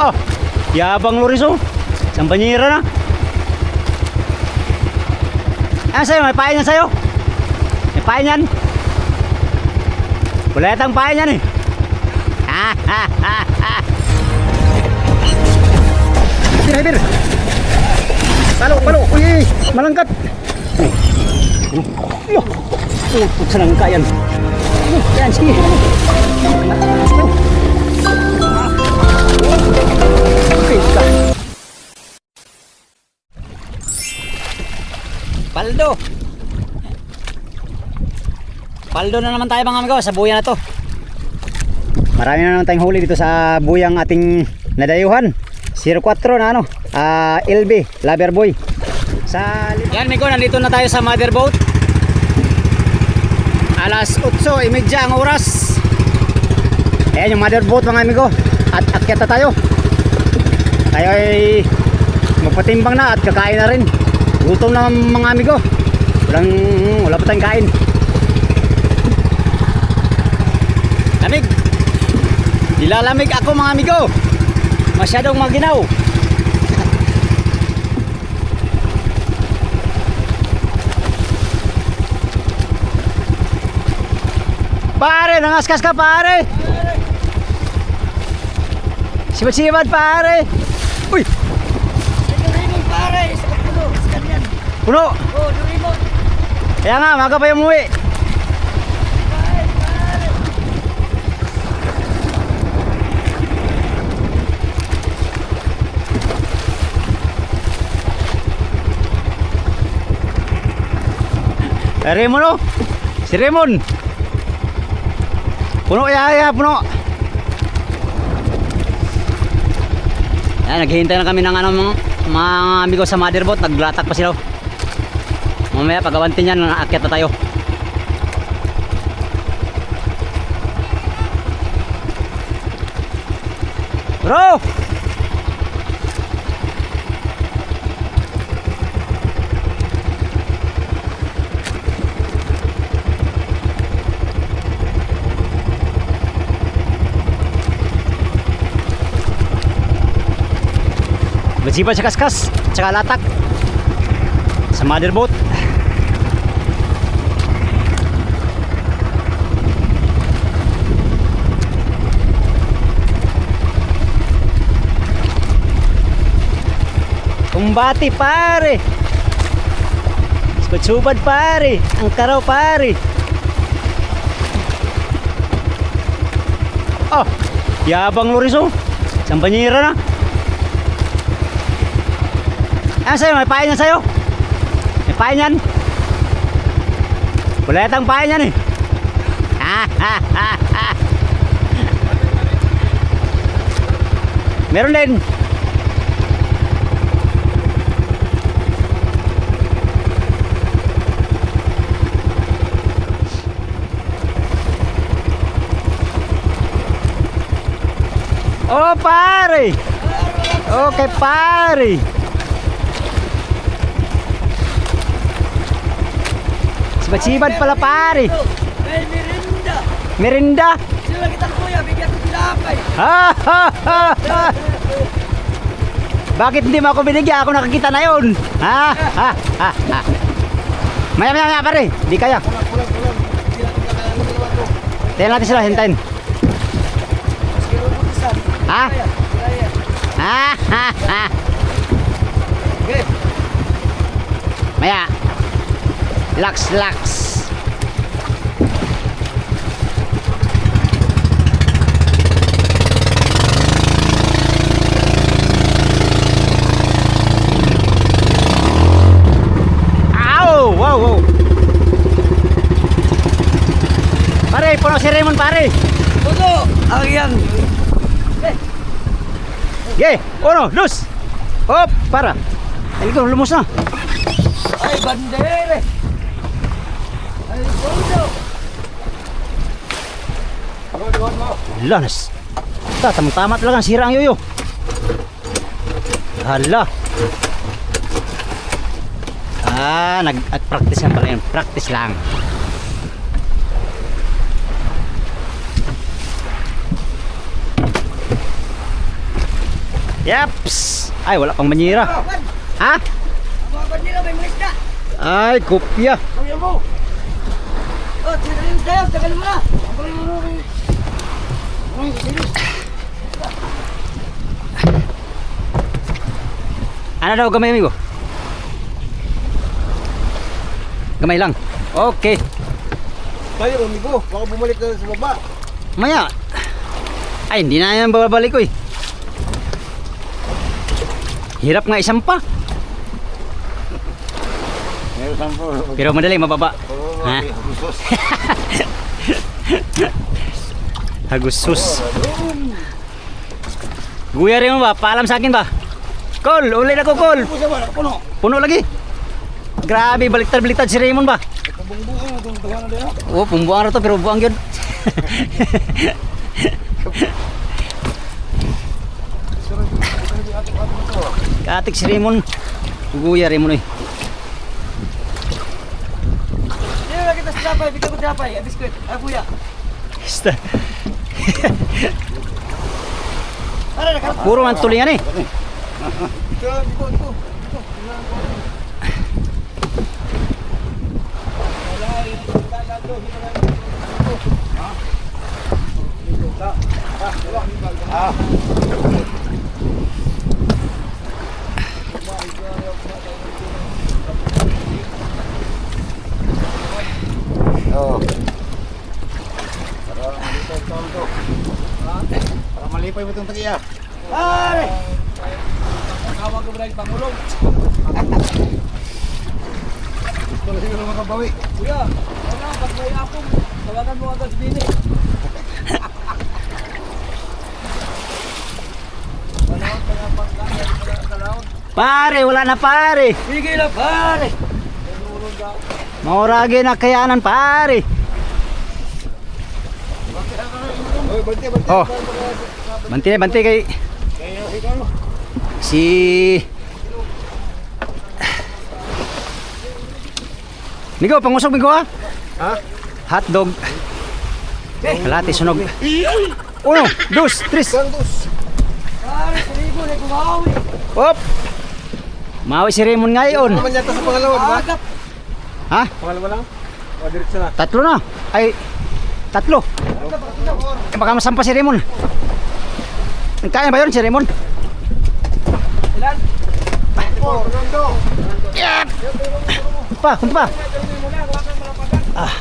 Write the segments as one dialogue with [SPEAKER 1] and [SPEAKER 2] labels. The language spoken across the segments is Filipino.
[SPEAKER 1] Oh, yabang Loris oh. Isang banyera na. Ano sa'yo? May pain yan sa'yo? May pain yan? Buletang pain yan eh. Hadir. Palo. Uy, malangkat. Yo. Senang kayan. Yan sige. Paldo na naman tayo mga amigo sa buya na to. Marami na naman tayong huli dito sa buyang ating nadayuhan. 04 na ano, LB, Loverboy. Yan amigo, nandito na tayo sa mother boat. Alas 8:30 ang oras. Ayan yung mother boat mga amigo. At akyat na tayo. Tayo ay magpatimbang na at kakain na rin. Gutom na mga amigo. Wala pa tayong kain. Lamig. Nilalamig ako mga amigo. Masyadong maginaw. Pare, nangaskas ka pare. Sibad-sibad pare. Uy.
[SPEAKER 2] Doraemon pare, puno, sekalian.
[SPEAKER 1] Puno.
[SPEAKER 2] Oh, Doraemon.
[SPEAKER 1] Kaya nga, maga pa yung umuwi. Raymond oh. Si Raymond. Puno ya, puno. Yan, naghihintay na kami ng ano, mga amigo sa mother boat. Naglatak pa sila. Mamaya pagawanti niyan, aakyat na tayo. Bro! Bersibad sa kaskas, tsaka latak sa mother boat. Kumbati pare. Subad-subad pare. Ang karaw pare. Oh, yabang Loris oh. Isang banyera na. Ano sa'yo? May pain yan sa'yo? May pain yan? Buletang pain yan eh. Meron din. Oh pare. Okay pare. Sibad-sibad pala pare.
[SPEAKER 2] May merinda.
[SPEAKER 1] Merinda.
[SPEAKER 2] Sila kita kuya, bigyan ko tinapay.
[SPEAKER 1] Bakit hindi mo ako binigyan? Ako nakakita na yun. Maya pare. Di kaya.
[SPEAKER 2] Pulang. Sila kita kaya mo ginawa ko.
[SPEAKER 1] Tingnan natin sila, hintayin.
[SPEAKER 2] Sila mo pisan.
[SPEAKER 1] Ha?
[SPEAKER 2] Okay.
[SPEAKER 1] Maya. Lax. Wow. Pare, puno si Raymond pare.
[SPEAKER 2] Puno. Ang yan.
[SPEAKER 1] Ge, uno, dos. Hop, para. Ikaw, lumos na.
[SPEAKER 2] Ay, bandere. Ay, puno. Doon mo.
[SPEAKER 1] Lanas. Tamang-tama talaga, sira ang yoyo. Hala. Nag-practice lang pala yun. Practice lang. Yaps! Ay, wala pang banyera.
[SPEAKER 2] Ah, Bad.
[SPEAKER 1] Ha?
[SPEAKER 2] Mga bandera, may mga isda.
[SPEAKER 1] Ay, kopya.
[SPEAKER 2] Kaya mo. Oh, tagalin mo tayo. Tagalin mo na. Tagalin mo na. Ay, sige.
[SPEAKER 1] Ano daw gamay amigo? Gamay lang. Okay.
[SPEAKER 3] Tayo, amigo. Baka bumalik ka sa baba.
[SPEAKER 1] Maya. Ay, hindi na yan babalik ko eh. Hirap nga isang pa.
[SPEAKER 3] Meron sampo.
[SPEAKER 1] Pero madali, mababa.
[SPEAKER 3] Oo,
[SPEAKER 1] Ha?
[SPEAKER 3] Agusos.
[SPEAKER 1] Hagusus. Guya rin mo ba? Paalam sa akin ba? Call! Uli na ko, call!
[SPEAKER 3] Pusa ba? Puno.
[SPEAKER 1] Puno lagi. Grabe, baliktad si Raymond ba?
[SPEAKER 3] Pabungbuang itong tawanan din.
[SPEAKER 1] Oh, pumbuang na to, pero buang yun. Katik si Raymond. Guya Raymond eh.
[SPEAKER 2] Sino na kita sa trapay? Bigyan ko trapay. Ay, biskuit. Ay, kuya.
[SPEAKER 1] Basta.
[SPEAKER 2] Para, nakalap.
[SPEAKER 1] Puro man tulingan eh.
[SPEAKER 3] Ito, ito. Oh. Para malipay mo itong tagiya.
[SPEAKER 2] Pare!
[SPEAKER 3] Tawag ko ba yung Pangulong? Gusto na siguro makabawi.
[SPEAKER 2] Kuya, wala. Pag may akong, tawagan mo agad bini.
[SPEAKER 1] Pare, wala na pare.
[SPEAKER 2] Sige lang, pare.
[SPEAKER 1] Mauragi na kayanan pare.
[SPEAKER 3] Oy, bante, bante.
[SPEAKER 1] Oh. Banti kay si Migo, pangusog Migo ha?
[SPEAKER 3] Ha?
[SPEAKER 1] Hotdog. Kalati sunog. Uno, dos, tres.
[SPEAKER 3] Gantos.
[SPEAKER 2] Pare, saribo na kumawi.
[SPEAKER 1] Op. Mawi si Raymond ngayon.
[SPEAKER 3] Naman yata sa pangalawa, di ba?
[SPEAKER 2] Agap.
[SPEAKER 1] Ha?
[SPEAKER 3] Pangalawa lang? O, diretso na.
[SPEAKER 1] Tatlo na. Ay, tatlo. Eh, baka masampa si Raymond. Kaya ba yun si Raymond?
[SPEAKER 2] Ilan?
[SPEAKER 3] Oh, Fernando.
[SPEAKER 1] Kunti pa. Ah.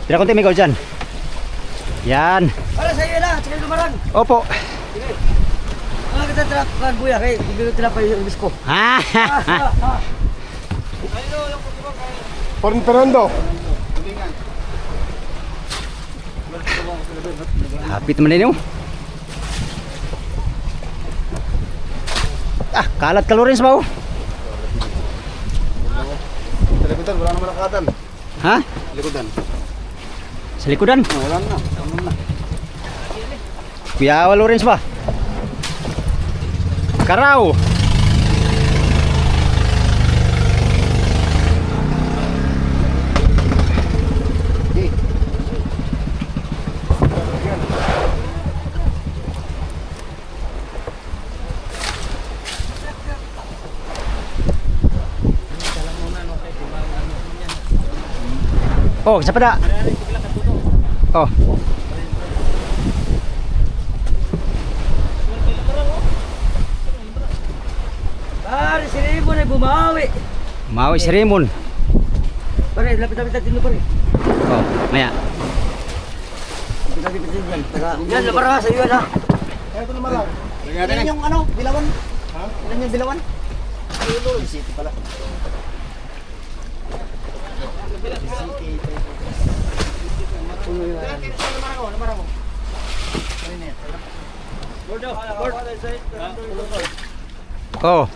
[SPEAKER 1] Tira konti Migo dyan. Yan.
[SPEAKER 2] Para sa iyo na, sige lumarang.
[SPEAKER 1] Opo.
[SPEAKER 2] Ano kita trap kan kuya kay bibigyan ko trapay yung bisko.
[SPEAKER 1] Ha?
[SPEAKER 3] Fernando.
[SPEAKER 1] Hapit naman din yun. Ah, kalat kalorins ba?
[SPEAKER 3] Sa likudan, wala naman nakatan.
[SPEAKER 1] Ha?
[SPEAKER 3] Likudan.
[SPEAKER 1] Sa likodan?
[SPEAKER 3] Wala na. Ano na.
[SPEAKER 1] Kuya Lawrence ba? Karaw. Oh, siapa dah? Oh.
[SPEAKER 2] Pare, saribo na bumawi.
[SPEAKER 1] Mau si Raymond.
[SPEAKER 2] Pare, lapit-lapit dito pare.
[SPEAKER 1] Oh, maya.
[SPEAKER 2] Lapit-lapit dyan. Yan, lamarang sa iyo na.
[SPEAKER 3] Ito naman lang.
[SPEAKER 1] Ilan yung ano, bilawan?
[SPEAKER 3] Ha?
[SPEAKER 1] Ilan yung bilawan?
[SPEAKER 3] City pala.
[SPEAKER 1] Oh.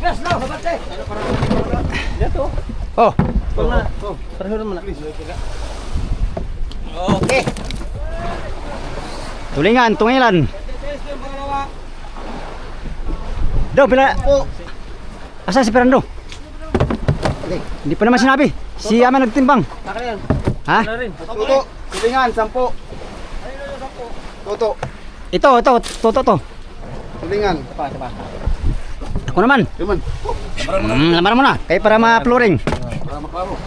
[SPEAKER 2] Gas na, sabate.
[SPEAKER 1] Oh.
[SPEAKER 3] Pareho naman na.
[SPEAKER 1] Okay. Tulingan, tungilan. Daw, pila. Asa si Fernando? Hindi pa naman sinabi. Si Ama nagtimbang.
[SPEAKER 3] Akin yan.
[SPEAKER 1] Ha?
[SPEAKER 3] Toto. Tulingan, 10. Toto.
[SPEAKER 1] Ito, to.
[SPEAKER 3] Tulingan.
[SPEAKER 1] Ako naman.
[SPEAKER 3] Tuman.
[SPEAKER 1] Lamaran mo na. Kaya para ma-flooring.
[SPEAKER 3] Para maklaro.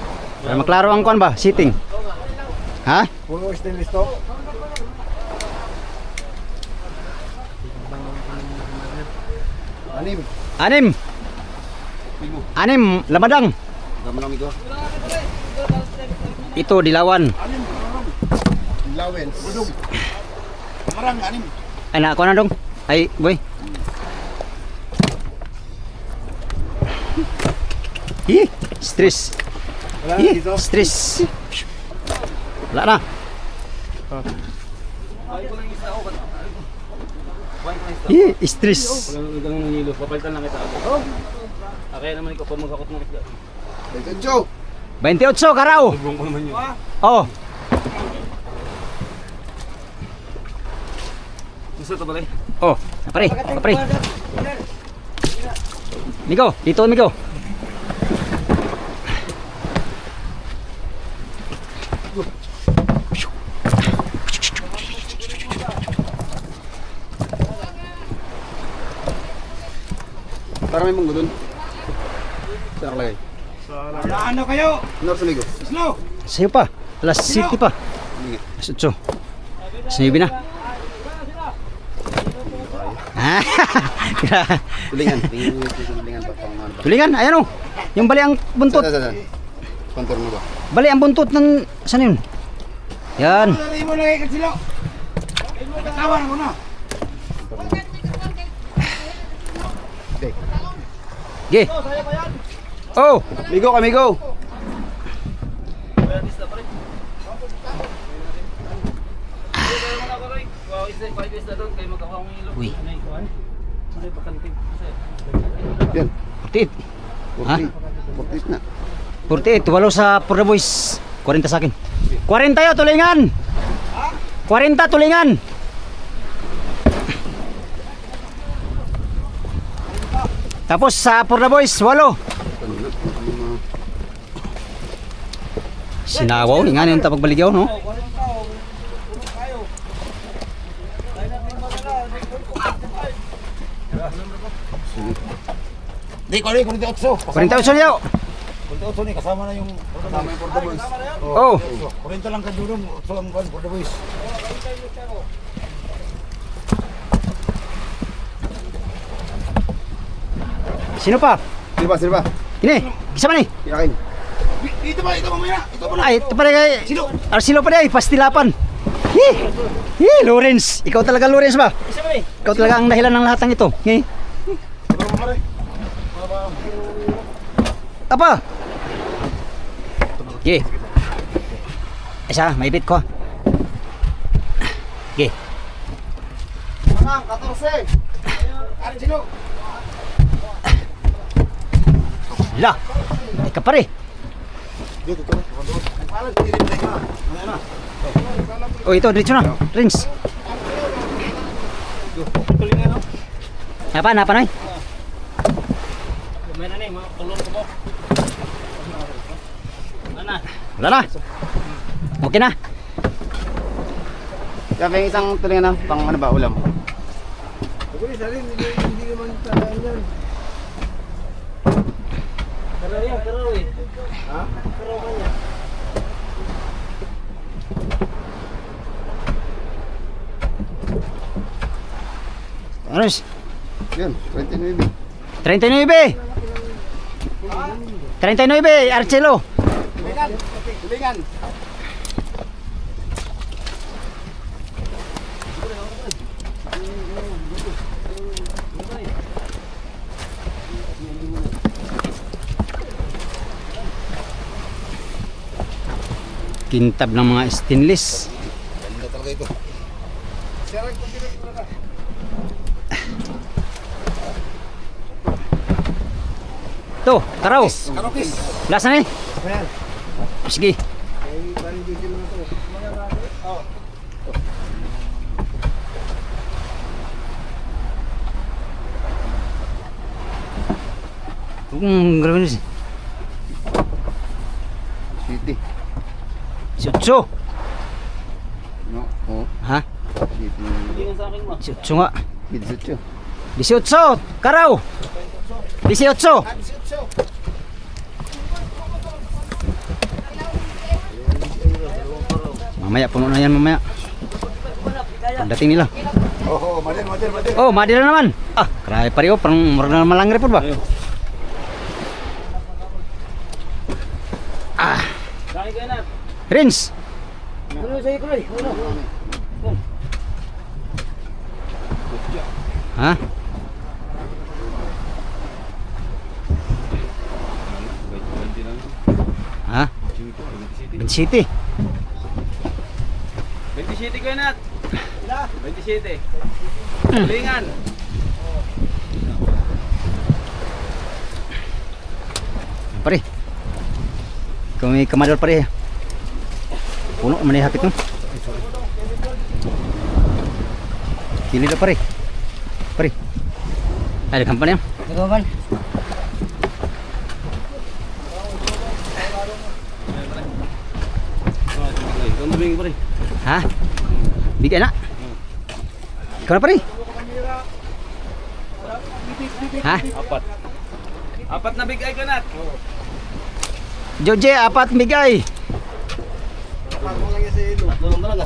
[SPEAKER 1] Para maklaro ang kuan ba? Sitting. Ha?
[SPEAKER 3] Puro stainless to. Anim.
[SPEAKER 1] 6. Lamadang.
[SPEAKER 3] Dami lang ito.
[SPEAKER 1] Ito, dilawan.
[SPEAKER 3] Lawens. Budog. Marang, anim.
[SPEAKER 1] Ay, na, ako na dong. Ay, boy. Stress.
[SPEAKER 3] Wala na dito.
[SPEAKER 1] Stress. Wala na. Stress.
[SPEAKER 4] Ganun ng hilo, papalitan lang kita ako. Kaya naman ikaw pa magkakot ng isda.
[SPEAKER 3] Joe.
[SPEAKER 1] 28 karaw.
[SPEAKER 4] Subong ko naman yun.
[SPEAKER 1] Oh,
[SPEAKER 4] Gusto ito pala eh.
[SPEAKER 1] oh, pare. Migo, dito Migo.
[SPEAKER 3] Para may munggo dun. Saan nakalagay?
[SPEAKER 2] Ano kayo?
[SPEAKER 3] North Ligo.
[SPEAKER 2] Slow!
[SPEAKER 1] Sa'yo pa. Alas 7 pa. Alas 8. Sinabi na.
[SPEAKER 3] Tulingan. Tulingan ba? Pang ano ba?
[SPEAKER 1] Tulingan, ayan o. Yung bali ang buntot.
[SPEAKER 3] Saan? Contour mo ba?
[SPEAKER 1] Bali ang buntot ng... Saan yun? Yan.
[SPEAKER 2] Dali mo lang kayo silo! Katawan mo na!
[SPEAKER 1] Ge. Oh.
[SPEAKER 3] Migo ka, Migo.
[SPEAKER 1] Uy.
[SPEAKER 3] Yan.
[SPEAKER 1] 48. Ha?
[SPEAKER 3] 48 na.
[SPEAKER 1] 48. Walo sa Pura Boys. 40 sa akin. 40 yun, tulingan. 40 tulingan. Tapos sa Pura Boys, 8. Sinawaw, nga yung tapagbaligyaw, no?
[SPEAKER 3] Di ko rin, 48.
[SPEAKER 1] 48 yaw.
[SPEAKER 3] 48 ni kasama na yung Porta Boys.
[SPEAKER 1] Oh.
[SPEAKER 3] 40 lang kadulong, 8 ang Porta Boys.
[SPEAKER 1] Sino pa?
[SPEAKER 3] Sino ba?
[SPEAKER 1] Ini, isa man eh.
[SPEAKER 3] Yakin.
[SPEAKER 2] Ito mamaya! Ito pa
[SPEAKER 1] Ay, ito pala kay... Arsilo pa ay, pastilapan. Lawrence. Ikaw talaga, Lawrence ba? Ikaw talaga ang dahilan ng lahat ng ito. Apa? Ge. Isa, may bit ko. Ge.
[SPEAKER 3] Ma'am, 14. Arjilo.
[SPEAKER 1] La. Ika pare.
[SPEAKER 3] Dito to. Palan diri na. Ano?
[SPEAKER 1] Oh, ito diretso na. Rings.
[SPEAKER 4] Tulingan no?
[SPEAKER 1] Apa nay?
[SPEAKER 4] May na ni, mga kulon ko po. Ano?
[SPEAKER 1] Wala na. Okay na.
[SPEAKER 3] Kaya yung isang tulingan na pang ano ba ulam.
[SPEAKER 4] Karo eh. Ha? Karo kanya.
[SPEAKER 1] Anos?
[SPEAKER 3] Yan, 29.
[SPEAKER 1] 39. 39, Archelo.
[SPEAKER 3] Tulingan.
[SPEAKER 1] Kintab ng mga stainless.
[SPEAKER 3] Ganda talaga ito.
[SPEAKER 1] To, karaw.
[SPEAKER 3] Karokis.
[SPEAKER 1] Lasa na eh. Sige. Grabe na siya.
[SPEAKER 3] City.
[SPEAKER 1] Si Otso.
[SPEAKER 3] No. Oh.
[SPEAKER 1] Ha?
[SPEAKER 4] Hindi nga sa akin mo.
[SPEAKER 1] 18 nga.
[SPEAKER 3] 18.
[SPEAKER 1] 18, Karaw. 18. Mamaya puno na yan mamaya. Pagdating nila.
[SPEAKER 3] Oh, madir.
[SPEAKER 1] Oh, madira naman. Ah, grabe pa rin oh, parang murag na malangre po ba? Ah,
[SPEAKER 4] Dami kayo na.
[SPEAKER 1] Rins.
[SPEAKER 2] Ano sa'yo, Kuloy? Ano?
[SPEAKER 1] Ha? Ha? Bin City.
[SPEAKER 4] 27 kayo na. 27. Lingan.
[SPEAKER 1] Pare. Kami kamadal pare. Puno man hapit no. Kini dah pare. Pare. Ada kampanye.
[SPEAKER 2] Nagawan.
[SPEAKER 4] Ang dumi pa rin.
[SPEAKER 1] Ha? Bigay na. Ikaw na pare. Ha?
[SPEAKER 4] Apat na bigay ka na.
[SPEAKER 1] Joje, 4 bigay.
[SPEAKER 4] Tatlo lang talaga.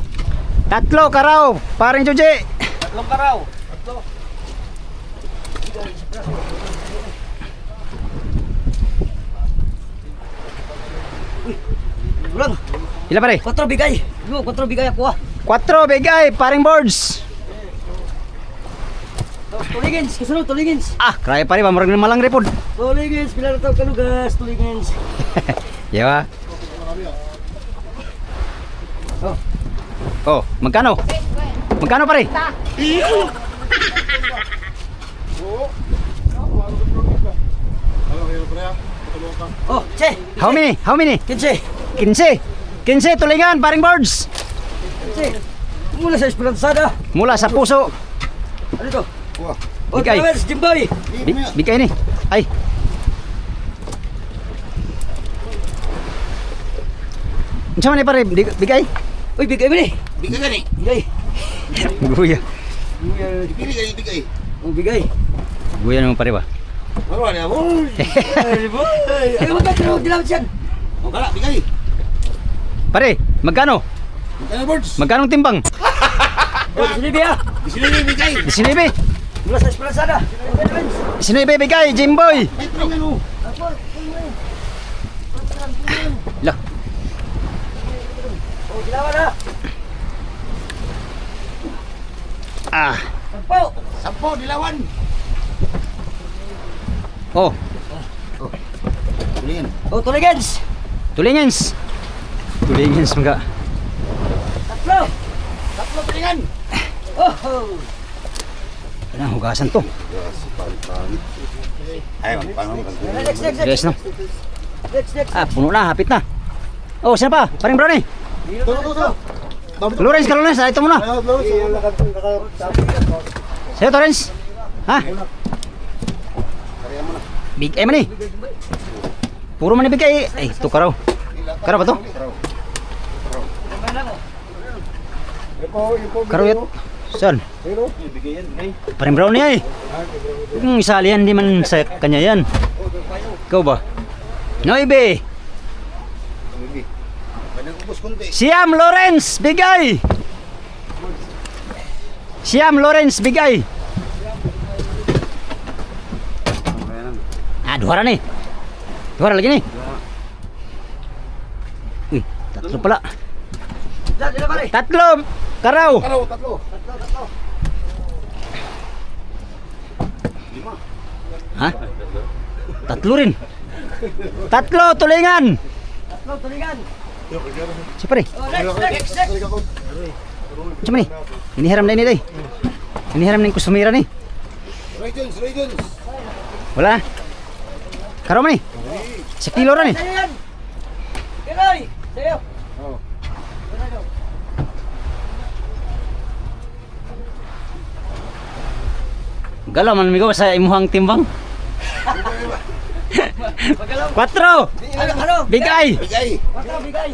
[SPEAKER 1] 3 Karaw. Paring Joje.
[SPEAKER 4] Tatlong karaw.
[SPEAKER 2] Ulang.
[SPEAKER 1] Ila pare?
[SPEAKER 2] 4 bigay. Yo, 4 bigay ako ah.
[SPEAKER 1] 4 bigay, paring boards.
[SPEAKER 2] Tuligins, kasunod, tuligins.
[SPEAKER 1] Ah, kaya pare, mamurag na malang repod.
[SPEAKER 2] Tuligins, pila na tao kalugas, tuligins.
[SPEAKER 1] Yawa. Oh, magkano? Magkano pare?
[SPEAKER 2] Oh, che,
[SPEAKER 1] How many? How many?
[SPEAKER 2] kinse.
[SPEAKER 1] 15. 15 tulingan, paring boards.
[SPEAKER 2] Che. Mula sa Esperanzada.
[SPEAKER 1] Mula sa puso.
[SPEAKER 2] Ano to?
[SPEAKER 3] Wah.
[SPEAKER 2] Oh,
[SPEAKER 1] Bigay.
[SPEAKER 2] Travers, Jimboy.
[SPEAKER 1] Bigay ni. Ay. Unsa man ni pare? Bigay?
[SPEAKER 2] Uy, bigay mo ni.
[SPEAKER 3] Bigay gani.
[SPEAKER 2] Bigay.
[SPEAKER 1] Guya.
[SPEAKER 3] Dipili gani bigay.
[SPEAKER 2] Oh, bigay.
[SPEAKER 1] Guya naman pare ba?
[SPEAKER 3] Maro na mo.
[SPEAKER 2] Ay, boy. Ay, magkano dilaw siyan?
[SPEAKER 3] O kala bigay.
[SPEAKER 1] Pare, magkano?
[SPEAKER 3] Magkano boards?
[SPEAKER 1] Magkano timbang?
[SPEAKER 2] Oh, sinibi ah.
[SPEAKER 3] Disini bigay.
[SPEAKER 1] 19.
[SPEAKER 2] Mula sa Esperanzada.
[SPEAKER 1] 19 bigay, Jimboy.
[SPEAKER 3] Metro ngano.
[SPEAKER 1] Lah,
[SPEAKER 2] Oh, dilawan ah.
[SPEAKER 1] ah.
[SPEAKER 2] Sampo.
[SPEAKER 3] Sampo dilawan.
[SPEAKER 1] Oh,
[SPEAKER 3] Tulingan.
[SPEAKER 2] Oh, tuligins.
[SPEAKER 1] tulingens. Tulingens mga.
[SPEAKER 2] Tatlo.
[SPEAKER 3] Tatlo tulingan.
[SPEAKER 2] Oh, oh.
[SPEAKER 1] Ano hugasan to?
[SPEAKER 3] Ay, pangam kan.
[SPEAKER 2] Next, next, next.
[SPEAKER 1] Yes no.
[SPEAKER 2] Next, next.
[SPEAKER 1] Ah, puno na, hapit na. Oh, sino pa? Paring brownie. Lawrence, Lawrence, ito muna. Sino Lawrence? Ha? Big M ni. Puro man bigay. Ay, ito karaw. Karaw ba to? Karaw yun. Saan? Paring brownie ay. Yung isalihan di man sa kanya yan. Ikaw ba? Noibe. Siam Lawrence, bigay. Siam Lawrence, bigay. Ah, dua nih. Dua lagi nih. Wih, tatlo pala.
[SPEAKER 2] Dila pare.
[SPEAKER 1] Tatlo, Karaw.
[SPEAKER 3] Karaw tatlo.
[SPEAKER 1] Ha? Tatlo rin. Tatlo, tulingan.
[SPEAKER 2] Tatlo, tuligan.
[SPEAKER 1] Siapa nih?
[SPEAKER 2] Oh, next, next, next.
[SPEAKER 1] Macam ni? Ini haram na ini day. Ini haram ng kusumira ni.
[SPEAKER 3] Regions.
[SPEAKER 1] Wala. Karaw man ni. Sa kilo ra ni.
[SPEAKER 2] Sa'yo yan. Kinoy, sa'yo.
[SPEAKER 3] Oh.
[SPEAKER 1] Galaw man migo sa imuhang timbang. 4.
[SPEAKER 2] Ano?
[SPEAKER 1] Bigay.
[SPEAKER 3] Bigay.
[SPEAKER 2] Baka bigay.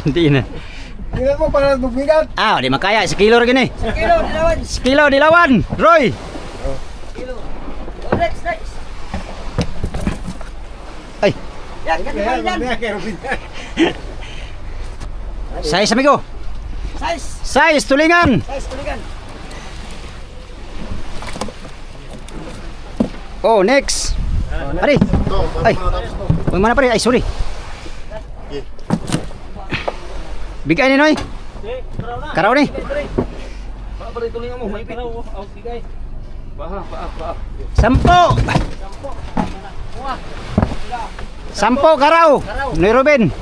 [SPEAKER 1] Hindi na.
[SPEAKER 3] Tingnan mo para magbigat.
[SPEAKER 1] Ah, di makaya. Si kilo rin eh.
[SPEAKER 2] Kilo, dilawan.
[SPEAKER 1] Si kilo, dilawan. Roy.
[SPEAKER 2] Kilo. Oh, next.
[SPEAKER 1] Ay,
[SPEAKER 2] Yan, ganyan yan.
[SPEAKER 1] size amigo.
[SPEAKER 2] Size.
[SPEAKER 1] Size, tulingan.
[SPEAKER 2] Size, tuligan.
[SPEAKER 1] Oh, next. Pare. Ay. Huwag mana pare. Ay, sorry. Bigay ni Noy. Karaw ni.
[SPEAKER 4] Baka pa rin tulingan mo. May pinaw. Oh, sige. Baha.
[SPEAKER 1] 10 karaw. Ni Ruben.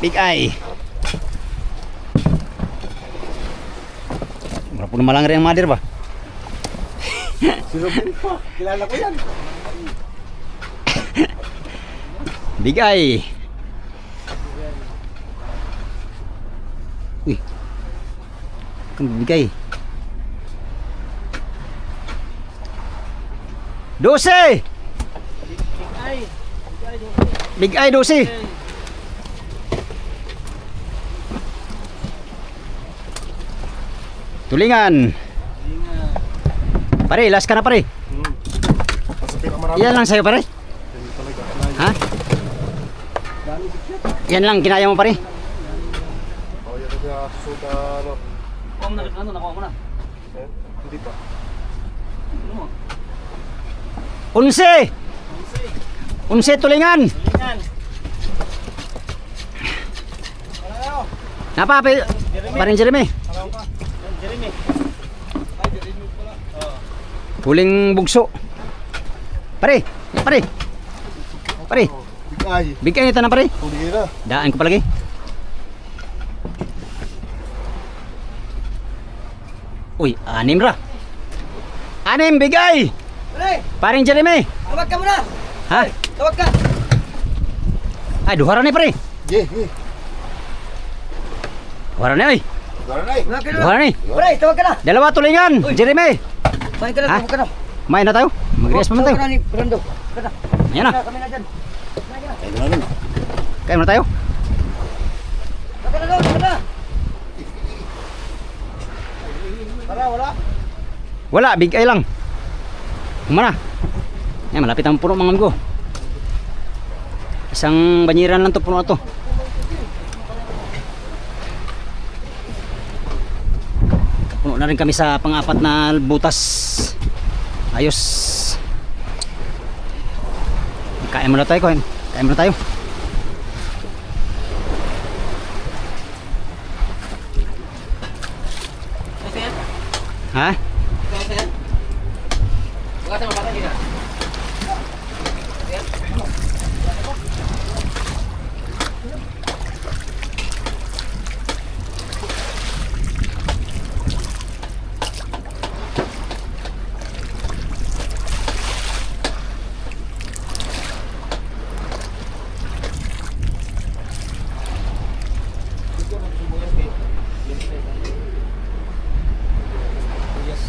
[SPEAKER 1] Big eye. Mura po na malangre ang mother ba?
[SPEAKER 3] Si Robin pa. Kilala ko yan.
[SPEAKER 1] Big eye. Uy. Kang big eye. 12. Big eye 12. Tulingan. Pare, last ka na pare. Yan lang sa'yo pare. Ha? Yan lang, kinaya mo pare.
[SPEAKER 4] Kuha mo na. Nakuha mo na.
[SPEAKER 3] Hindi pa.
[SPEAKER 4] Ano mo?
[SPEAKER 1] 11 tulingan. Napa, parin Jeremy.
[SPEAKER 4] Jeremy.
[SPEAKER 1] Huling bugso. Pare.
[SPEAKER 3] Ay.
[SPEAKER 1] Bigay nito na pare.
[SPEAKER 3] Hindi na.
[SPEAKER 1] Daan ko palagi. Uy, 6 ra. 6 bigay.
[SPEAKER 2] Pare,
[SPEAKER 1] Paring Jeremy.
[SPEAKER 2] tawag ka muna.
[SPEAKER 1] Ha?
[SPEAKER 2] Tawag ka.
[SPEAKER 1] Ay, duhara ni pare.
[SPEAKER 3] Ye.
[SPEAKER 1] Duhara ni ay.
[SPEAKER 3] Gara na eh.
[SPEAKER 2] Tawag ka na.
[SPEAKER 1] Duhara ni.
[SPEAKER 2] Pare, tawag ka na.
[SPEAKER 1] Dalawa tulingan. Jeremy.
[SPEAKER 2] Main ka na,
[SPEAKER 1] Ha?
[SPEAKER 2] tawag ka na.
[SPEAKER 1] Kumain na tayo. Mag-rest pa man tayo.
[SPEAKER 2] Tawag ka na ni Brando. Tawag ka na.
[SPEAKER 1] Ayan na.
[SPEAKER 2] Kami na dyan.
[SPEAKER 3] Ito na rin.
[SPEAKER 1] Kain muna tayo.
[SPEAKER 2] Tawag ka na daw, tawag ka na. Wala.
[SPEAKER 1] Wala, big eye lang. Kumana. Yan, malapit ang puno mga amigo. Isang banyiran lang to puno na to. Puno na rin kami sa pang-apat na butas. Ayos. Kain muna tayo, kain muna tayo. Ha?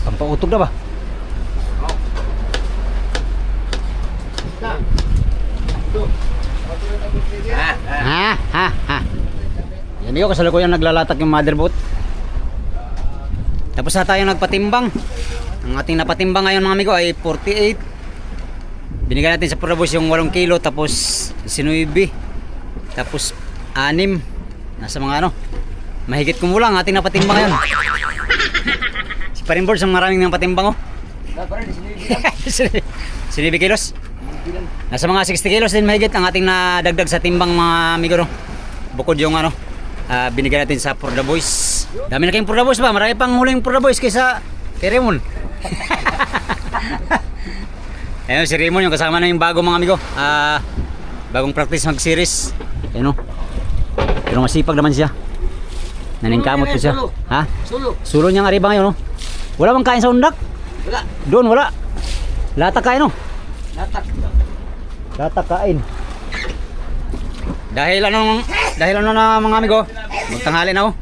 [SPEAKER 1] Pampautog na ba? Ha. Yan yun, kasalukuyan naglalatak yung motherboard. Tapos na tayo nagpatimbang. Ang ating napatimbang ngayon mga amigo ay 48. Binigyan natin sa Purabos yung 8 kilo. Tapos 19. Tapos 6. Nasa mga ano, mahigit kumulang ating napatimbang ngayon. Si Parimboards ang maraming napatimbang oh.
[SPEAKER 2] Pare, di
[SPEAKER 1] 19 kilos. Nasa mga 60 kilos din mahigit ang ating nadagdag sa timbang mga amigo no. Bukod yung ano, binigyan natin sa For the Boys. Dami na kayong For the Boys ba? Marami pang huling For the Boys kaysa kay Raymond. Ayun si Raymond yung kasama na yung bago mga amigo. Bagong practice mag-series. Ayun o. Pero masipag naman siya. Naningkamot po siya. Ha? Sulo niyang arriba ngayon no. Wala bang kain sa undak?
[SPEAKER 2] Wala.
[SPEAKER 1] Doon wala. Latak kain no.
[SPEAKER 2] Latak.
[SPEAKER 1] Kain. Dahil ano na mga amigo, magtanghali na oh.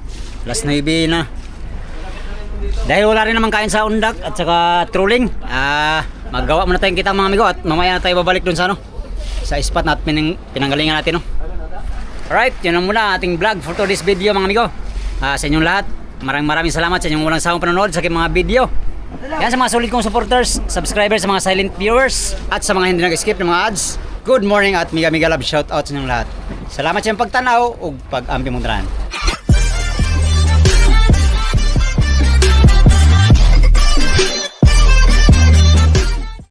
[SPEAKER 1] Last 9 na. Dahil wala rin naman kain sa undak at saka trolling, maggawa muna tayong kita mga amigo at mamaya na tayo babalik dun sa ano, sa spot na pinanggalingan natin, no? Alright, yun lang muna ating vlog for today's video mga amigo. Sa inyong lahat, maraming salamat sa inyong walang sawang panonood sa aking mga video. Yan sa mga solid kong supporters, subscribers, sa mga silent viewers, at sa mga hindi nag-skip ng mga ads. Good morning at miga love shout out sa inyong lahat. Salamat sa inyong pagtanaw ug pag-ampi mong tanan.